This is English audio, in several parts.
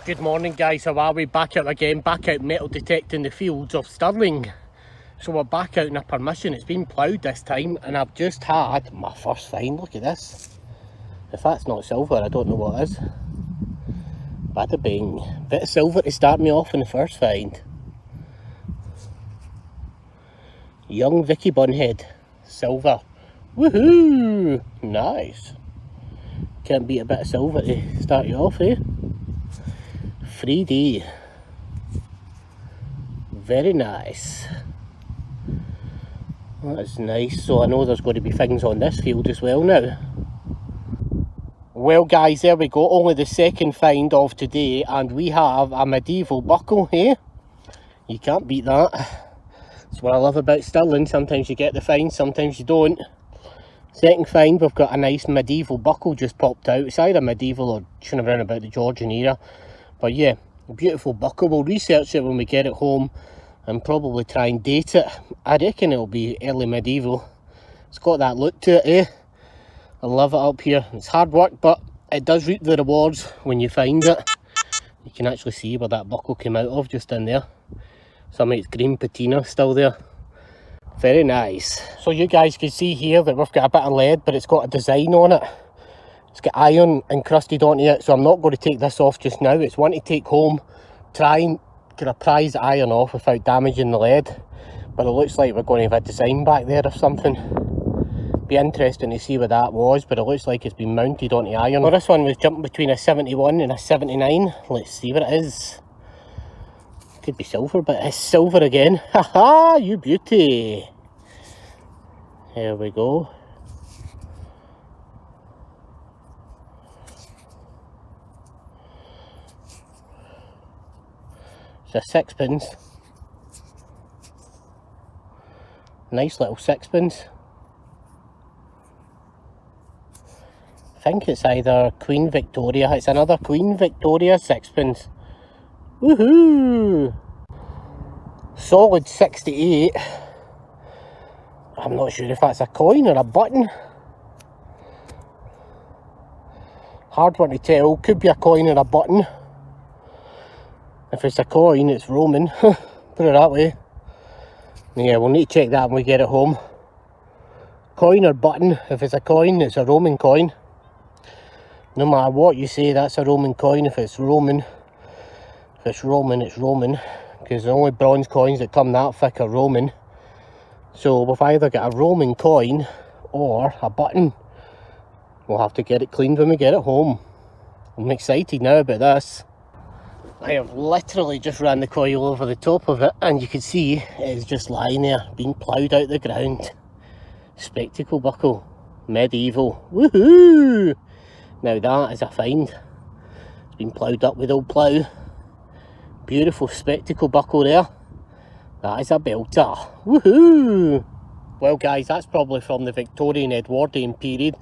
Good morning guys, how are we? Back out again, back out metal detecting the fields of Stirling. So we're back out in a permission. It's been ploughed this time and I've just had my first find. Look at this. If that's not silver, I don't know what is. Bada bing. Bit of silver to start me off in the first find. Young Vicky Bunhead. Silver. Woohoo! Nice. Can't beat a bit of silver to start you off, eh? 3D. Very nice. That's nice. So I know there's going to be things on this field as well now. Well guys, there we go. Only the second find of today and we have a medieval buckle here. You can't beat that. That's what I love about Stirling. Sometimes you get the find, sometimes you don't. Second find, we've got a nice medieval buckle just popped out. It's either medieval or shouldn't have run about the Georgian era. But yeah, a beautiful buckle. We'll research it when we get it home and probably try and date it. I reckon it'll be early medieval. It's got that look to it, eh? I love it up here. It's hard work, but it does reap the rewards when you find it. You can actually see where that buckle came out of, just in there. Some of its green patina still there. Very nice. So you guys can see here that we've got a bit of lead, but it's got a design on it. It's got iron encrusted onto it, so I'm not going to take this off just now. It's one to take home, try and kind of prise the iron off without damaging the lead. But it looks like we're going to have a design back there or something. Be interesting to see what that was, but it looks like it's been mounted onto iron. Well, this one was jumping between a 71 and a 79. Let's see what it is. Could be silver, but it's silver again. Haha, you beauty. There we go. It's a sixpence. Nice little sixpence. I think it's either Queen Victoria. It's another Queen Victoria sixpence. Woohoo! Solid 68. I'm not sure if that's a coin or a button. Hard one to tell. Could be a coin or a button. If it's a coin, it's Roman. Put it that way. Yeah, we'll need to check that when we get it home. Coin or button. If it's a coin, it's a Roman coin. No matter what you say, that's a Roman coin. If it's Roman, it's Roman. Because the only bronze coins that come that thick are Roman. So we've either got a Roman coin or a button. We'll have to get it cleaned when we get it home. I'm excited now about this. I have literally just ran the coil over the top of it and you can see it is just lying there, being ploughed out the ground. Spectacle buckle. Medieval. Woohoo! Now that is a find. It's been ploughed up with old plough. Beautiful spectacle buckle there. That is a belter. Woohoo! Well guys, that's probably from the Victorian Edwardian period.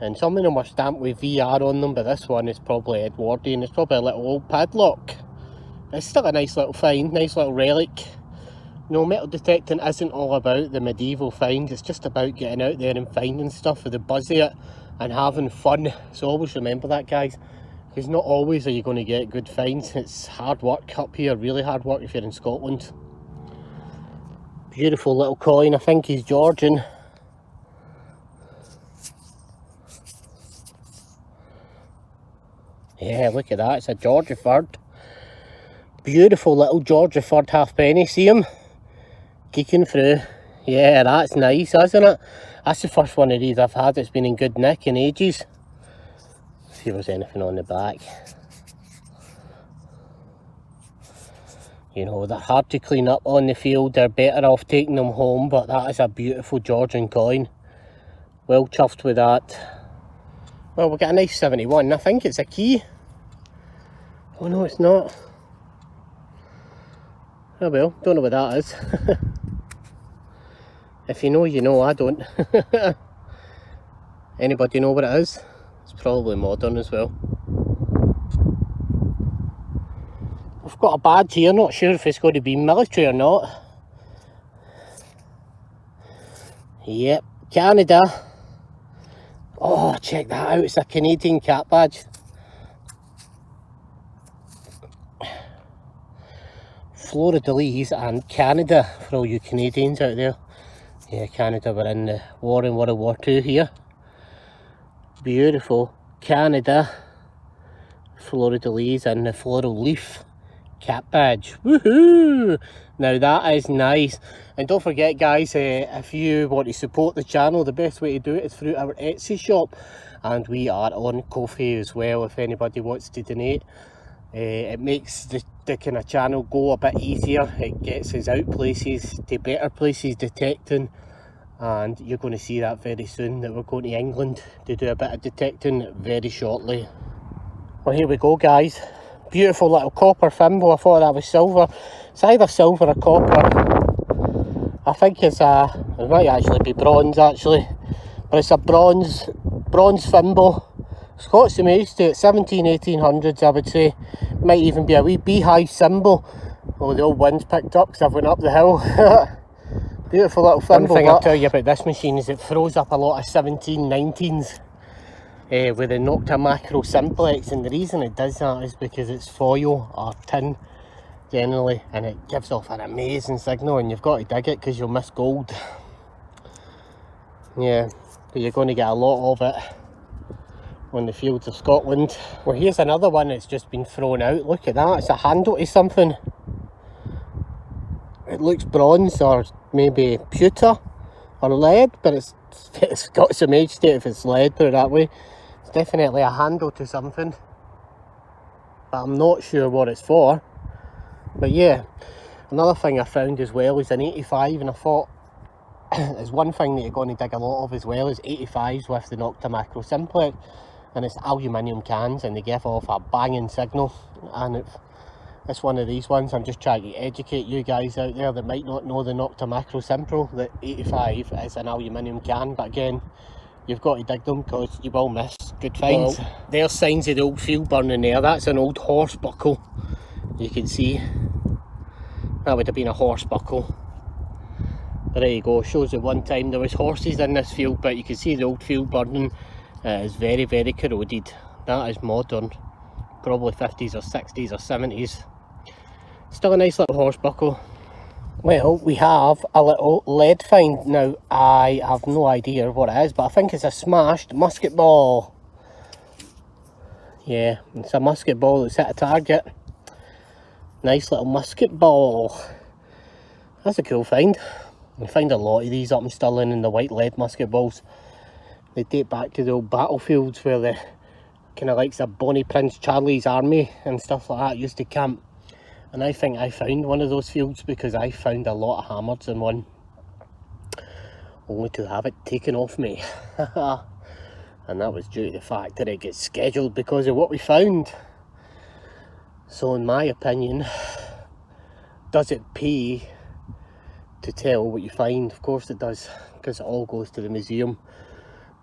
And some of them are stamped with VR on them, but this one is probably Edwardian. It's probably a little old padlock. It's still a nice little find, nice little relic. No, metal detecting isn't all about the medieval finds. It's just about getting out there and finding stuff with the buzz of it and having fun. So always remember that, guys. Because not always are you going to get good finds. It's hard work up here, really hard work if you're in Scotland. Beautiful little coin. I think he's Georgian. Yeah, look at that. It's a Georgia third. Beautiful little Georgia third halfpenny. See him? Geeking through. Yeah, that's nice, isn't it? That's the first one of these I've had that's been in good nick in ages. See if there's anything on the back. You know, they're hard to clean up on the field. They're better off taking them home, but that is a beautiful Georgian coin. Well chuffed with that. Well, we've got a nice 71. I think it's a key. Oh no, it's not. Oh well, don't know what that is. If you know, you know. I don't. Anybody know what it is? It's probably modern as well. We've got a badge here, not sure if it's going to be military or not. Yep, Canada. Oh, check that out, it's a Canadian cap badge. Florida-Lees and Canada, for all you Canadians out there. Yeah, Canada were in the war in World War II here. Beautiful Canada, Florida-Lees and the floral leaf cap badge. Woohoo! Now that is nice. And don't forget guys, if you want to support the channel, the best way to do it is through our Etsy shop, and we are on Ko-fi as well if anybody wants to donate. It makes the kind of channel go a bit easier. It gets us out places, to better places detecting, and you're going to see that very soon, that we're going to England to do a bit of detecting very shortly. Well, here we go guys. Beautiful little copper thimble. I thought that was silver. It's either silver or copper. I think it might actually be bronze actually, but it's a bronze thimble. It's got some age to it, 1800s I would say. Might even be a wee beehive symbol. Oh, the old wind's picked up because I've went up the hill. Beautiful little thimble. One thing I'll tell you about this machine is it throws up a lot of 1719s. With the Nokta makro simplex, and the reason it does that is because it's foil or tin generally, and it gives off an amazing signal, and you've got to dig it because you'll miss gold. Yeah, but you're going to get a lot of it on the fields of Scotland. Well, here's another one that's just been thrown out. Look at that, it's a handle to something. It looks bronze or maybe pewter or lead, but it's got some age to it if it's lead, put it that way. It's definitely a handle to something, but I'm not sure what it's for. But yeah, another thing I found as well is an 85, and I thought there's one thing that you're going to dig a lot of as well is 85s with the Nokta makro simplex, and it's aluminium cans, and they give off a banging signal, and it's one of these ones. I'm just trying to educate you guys out there that might not know the Nokta makro simplex, that 85 is an aluminium can, but again, you've got to dig them because you will miss good finds. Well, there's signs of the old field burning there. That's an old horse buckle. You can see that would have been a horse buckle. But there you go, shows that one time there was horses in this field, but you can see the old field burning. It is very, very corroded. That is modern, probably 50s or 60s or 70s. Still a nice little horse buckle. Well, we have a little lead find. Now, I have no idea what it is, but I think it's a smashed musket ball. Yeah, it's a musket ball that's hit a target. Nice little musket ball. That's a cool find. We find a lot of these up in Stirling, in the white lead musket balls. They date back to the old battlefields where the kind of likes of Bonnie Prince Charlie's army and stuff like that used to camp. And I think I found one of those fields because I found a lot of hammers in one, only to have it taken off me. And that was due to the fact that it gets scheduled because of what we found. So in my opinion, does it pay to tell what you find? Of course it does, because it all goes to the museum,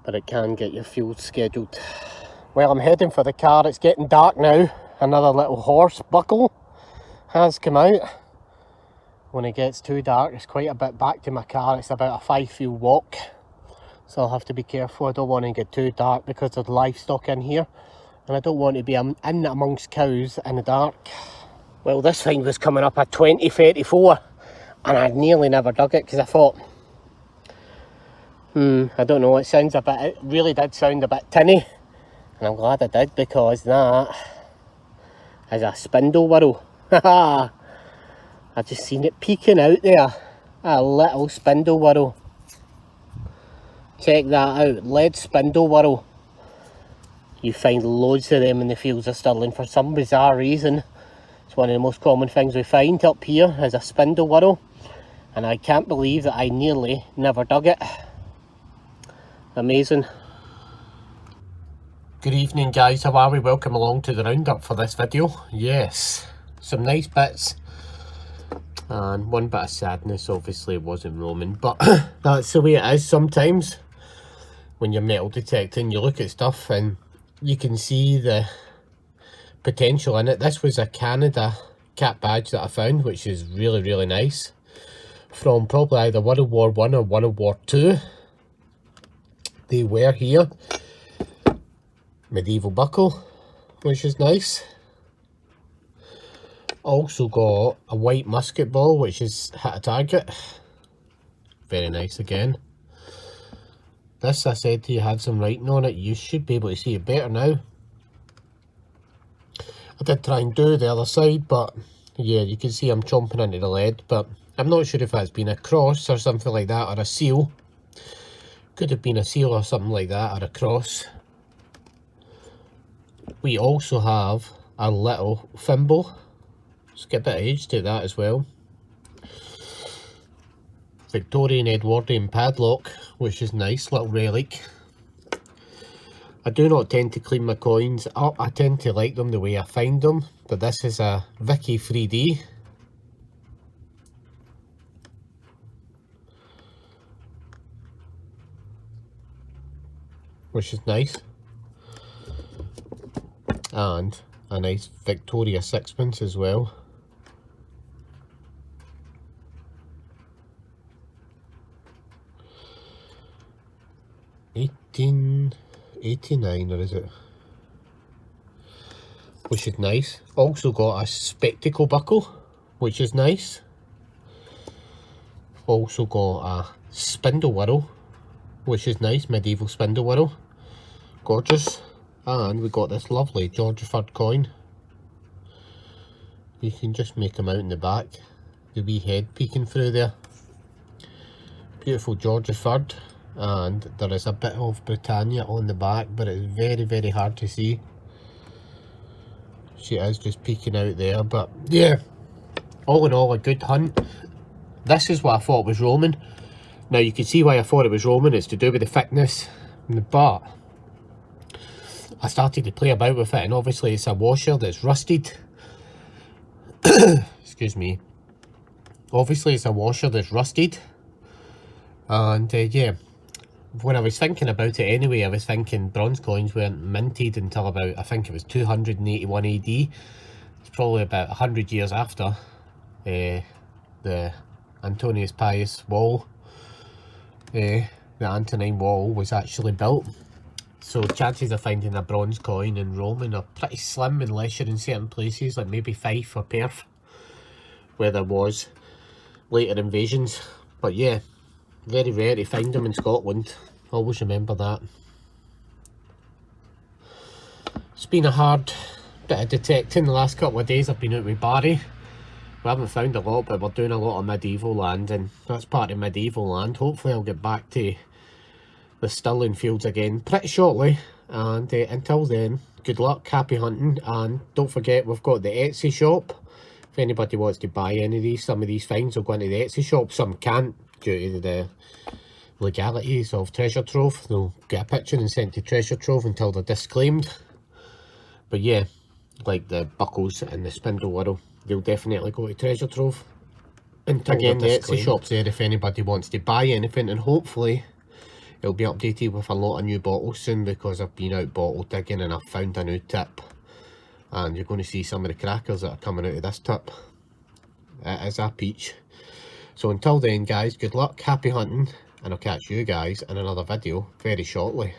but it can get your field scheduled. Well, I'm heading for the car. It's getting dark now. Another little horse buckle has come out. When it gets too dark, it's quite a bit back to my car. It's about a 5-field walk, so I'll have to be careful. I don't want to get too dark because there's livestock in here, and I don't want to be in amongst cows in the dark. Well, this thing was coming up at 2034, and I nearly never dug it because I thought, I don't know, it really did sound a bit tinny, and I'm glad I did, because that is a spindle whorl. I just seen it peeking out there, a little spindle whorl. Check that out, lead spindle whorl. You find loads of them in the fields of Stirling for some bizarre reason. It's one of the most common things we find up here is a spindle whorl, and I can't believe that I nearly never dug it. Amazing. Good evening guys, how are we? Welcome along to the roundup for this video. Yes, some nice bits and one bit of sadness. Obviously it wasn't Roman, but that's the way it is sometimes when you're metal detecting. You look at stuff and you can see the potential in it. This was a Canada cap badge that I found, which is really, really nice, from probably either World War I or World War II. They were here. Medieval buckle, which is nice. Also got a white musket ball, which is hit a target. Very nice again. This, I said to you, had some writing on it. You should be able to see it better now. I did try and do the other side, but yeah, you can see I'm chomping into the lead, but I'm not sure if that's been a cross or something like that, or a seal. Could have been a seal or something like that, or a cross. We also have a little thimble. Let's get a bit of age to that as well. Victorian Edwardian padlock, which is nice, little relic. I do not tend to clean my coins up. I tend to like them the way I find them. But this is a Vicky 3D. Which is nice. And a nice Victoria sixpence as well. 1889, or is it? Which is nice. Also got a spectacle buckle, which is nice. Also got a spindle whirl, which is nice, medieval spindle whirl. Gorgeous. And we got this lovely Georgeford coin. You can just make them out in the back. The wee head peeking through there. Beautiful Georgeford. And there is a bit of Britannia on the back, but it's very, very hard to see. She is just peeking out there, but yeah, all in all, a good hunt. This is what I thought was Roman. Now you can see why I thought it was Roman. It's to do with the thickness, but I started to play about with it, and obviously it's a washer that's rusted. Excuse me. Obviously it's a washer that's rusted, and yeah, when I was thinking about it anyway, I was thinking bronze coins weren't minted until about, I think it was 281 AD. It's probably about 100 years after the Antonius Pius wall, the Antonine wall was actually built. So chances of finding a bronze coin in Roman are pretty slim, unless you're in certain places like maybe Fife or Perth, where there was later invasions. But yeah, very rare to find them in Scotland. Always remember that. It's been a hard bit of detecting the last couple of days. I've been out with Barry. We haven't found a lot, but we're doing a lot of medieval land, and that's part of medieval land. Hopefully I'll get back to the Stirling fields again pretty shortly, and until then, good luck, happy hunting, and don't forget we've got the Etsy shop. If anybody wants to buy any of these, some of these finds will go into the Etsy shop, some can't due to the legalities of Treasure Trove. They'll get a picture and sent to Treasure Trove until they're disclaimed. But yeah, like the buckles and the spindle whirl, they'll definitely go to Treasure Trove. Until again, the Etsy shop's there if anybody wants to buy anything, and hopefully it'll be updated with a lot of new bottles soon, because I've been out bottle digging and I've found a new tip, and you're going to see some of the crackers that are coming out of this tip. It is a peach. So until then guys, good luck, happy hunting, and I'll catch you guys in another video very shortly.